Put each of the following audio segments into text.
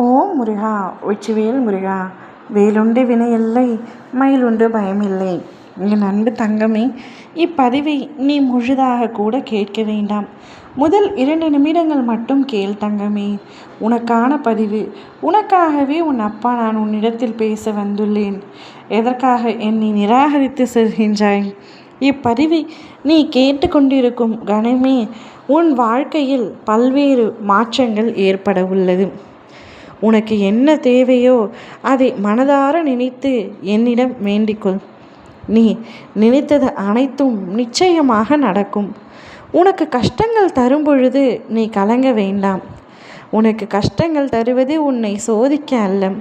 ஓம் முருகா வெற்றிவேல் முருகா. வேலுண்டு வினையில்லை, மயிலுண்டு பயமில்லை. என் அன்பு தங்கமே, இப்பதிவை நீ முழுதாக கூட கேட்க வேண்டாம். முதல் 2 நிமிடங்கள் மட்டும் கேள் தங்கமே. உனக்கான பதிவு. உனக்காகவே உன் அப்பா நான் உன்னிடத்தில் பேச வந்துள்ளேன். எதற்காக என்னை நிராகரித்து செல்கின்றாய்? இப்பதிவை நீ கேட்டுக்கொண்டிருக்கும் கணமே உன் வாழ்க்கையில் பல்வேறு மாற்றங்கள் ஏற்பட உள்ளது. உனக்கு என்ன தேவையோ அதை மனதார நினைத்து என்னிடம் வேண்டிக்கொள். நீ நினைத்தது அனைத்தும் நிச்சயமாக நடக்கும். உனக்கு கஷ்டங்கள் தரும் பொழுது நீ கலங்க வேண்டாம். உனக்கு கஷ்டங்கள் தருவது உன்னை சோதிக்க அல்ல,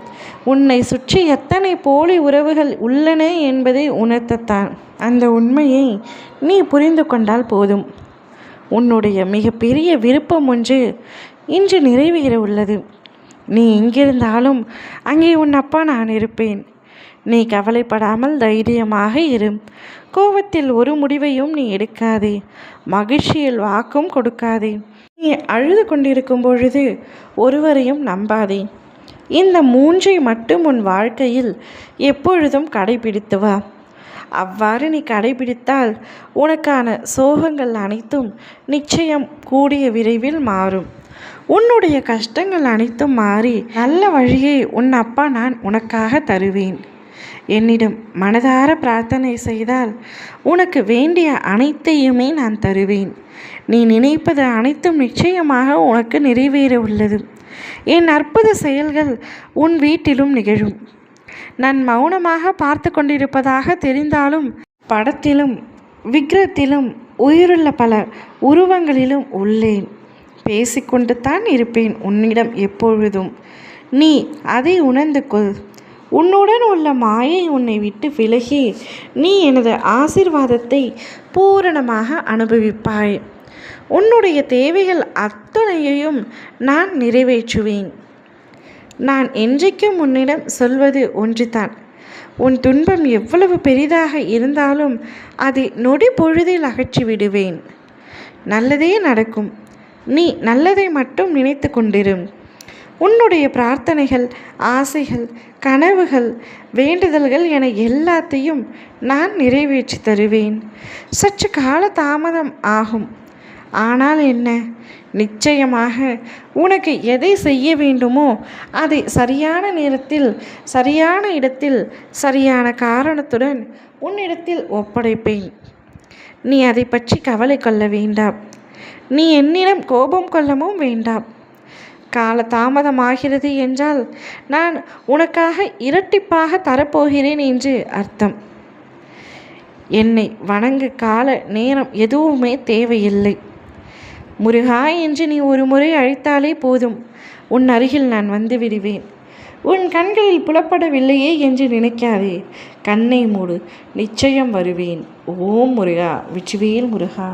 உன்னை சுற்றி எத்தனை போலி உறவுகள் உள்ளன என்பதை உணர்த்தத்தான். அந்த உண்மையை நீ புரிந்து கொண்டால் போதும். உன்னுடைய மிகப்பெரிய விருப்பம் ஒன்று இன்று நிறைவேற உள்ளது. நீ எங்கிருந்தாலும் அங்கே உன் அப்பா நான் இருப்பேன். நீ கவலைப்படாமல் தைரியமாக இரு. கோபத்தில் ஒரு முடிவையும் நீ எடுக்காதே. மகிழ்ச்சியில் வாக்கும் கொடுக்காதே. நீ அழுது கொண்டிருக்கும் பொழுது ஒருவரையும் நம்பாதே. இந்த 3ஐ மட்டும் உன் வாழ்க்கையில் எப்பொழுதும் கடைபிடித்து வா. அவ்வாறு நீ கடைபிடித்தால் உனக்கான சோகங்கள் அனைத்தும் நிச்சயம் கூடிய விரைவில் மாறும். உன்னுடைய கஷ்டங்கள் அனைத்தும் மாறி நல்ல வழியை உன் அப்பா நான் உனக்காக தருவேன். என்னிடம் மனதார பிரார்த்தனை செய்தால் உனக்கு வேண்டிய அனைத்தையுமே நான் தருவேன். நீ நினைப்பது அனைத்தும் நிச்சயமாக உனக்கு நிறைவேற உள்ளது. என் அற்புத செயல்கள் உன் வீட்டிலும் நிகழும். நான் மௌனமாக பார்த்து கொண்டிருப்பதாக தெரிந்தாலும் படத்திலும் விக்கிரத்திலும் உயிருள்ள பல உருவங்களிலும் உள்ளேன். பேசிக்கொண்டு தான் இருப்பேன் உன்னிடம் எப்பொழுதும். நீ அதை உணர்ந்து கொள். உன்னுடன் உள்ள மாயை உன்னை விட்டு விலகி நீ எனது ஆசீர்வாதத்தை பூரணமாக அனுபவிப்பாய். உன்னுடைய தேவைகள் அத்தனையையும் நான் நிறைவேற்றுவேன். நான் என்றைக்கும் உன்னிடம் சொல்வது ஒன்றுதான். உன் துன்பம் எவ்வளவு பெரிதாக இருந்தாலும் அதை நொடி பொழுதில் அகற்றி விடுவேன். நல்லதே நடக்கும். நீ நல்லதை மட்டும் நினைத்து கொண்டிரு. உன்னுடைய பிரார்த்தனைகள், ஆசைகள், கனவுகள், வேண்டுதல்கள் என எல்லாத்தையும் நான் நிறைவேற்றி தருவேன். சற்று கால தாமதம் ஆகும். ஆனால் என்ன, நிச்சயமாக உனக்கு எதை செய்ய வேண்டுமோ அதை சரியான நேரத்தில், சரியான இடத்தில், சரியான காரணத்துடன் உன்னிடத்தில் ஒப்படைப்பேன். நீ அதை பற்றி கவலை கொள்ள வேண்டாம். நீ என்னிடம் கோபம் கொள்ளவும் வேண்டாம். கால தாமதமாகிறது என்றால் நான் உனக்காக இரட்டிப்பாக தரப்போகிறேன் என்று அர்த்தம். என்னை வணங்க கால நேரம் எதுவுமே தேவையில்லை. முருகா என்று நீ ஒரு முறை அழைத்தாலே போதும், உன் அருகில் நான் வந்து விடுவேன். உன் கண்களில் புலப்படவில்லையே என்று நினைக்காதே. கண்ணை மூடு, நிச்சயம் வருவேன். ஓம் முருகா வெற்றிவேல் முருகா.